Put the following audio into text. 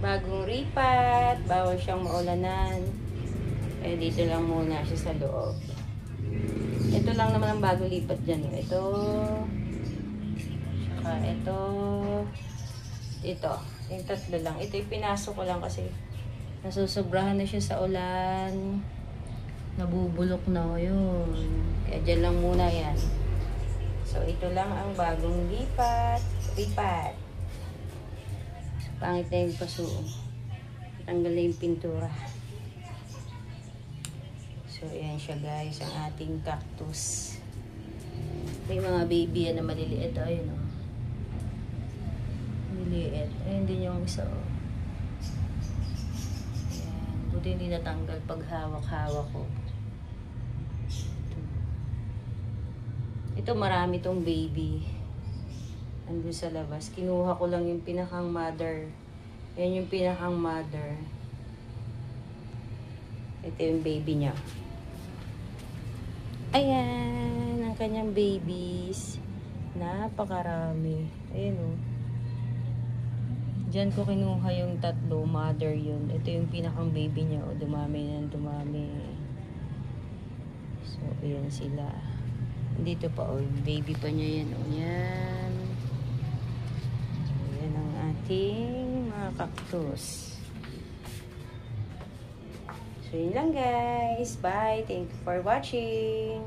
Bagong ripat. Bawal siyang maulanan. Eh, dito lang muna siya sa loob. Ito lang naman ang bagong lipat dyan. Ito. Tsaka ito. Ito. Yung tatlo lang. Ito yung pinasok ko lang kasi nasusobrahan na siya sa ulan. Nabubulok na yun. Kaya dyan lang muna yan. So, ito lang ang bagong lipat. Ripat. Pangit na yung paso. Tanggal na yung pintura. So, ayan siya guys, ang ating cactus. May mga baby yan na maliliit. Ayun o. Maliliit. Ayun din yung isa o. Ayan. Buti hindi natanggal pag hawak-hawak ko. Ito marami tong baby. Andun sa labas. Kinuha ko lang yung pinakang mother. Yan yung pinakang mother. Ito yung baby niya. Ayan, ang kanyang babies. Napakarami. Ayan o. Diyan ko kinuha yung tatlo, mother yun. Ito yung pinakang baby niya. O, dumami na, dumami. So, ayan sila. Dito pa o, baby pa niya yan o. Yan. So, yan ang ating mga cactus. So, yun lang guys. Bye. Thank you for watching.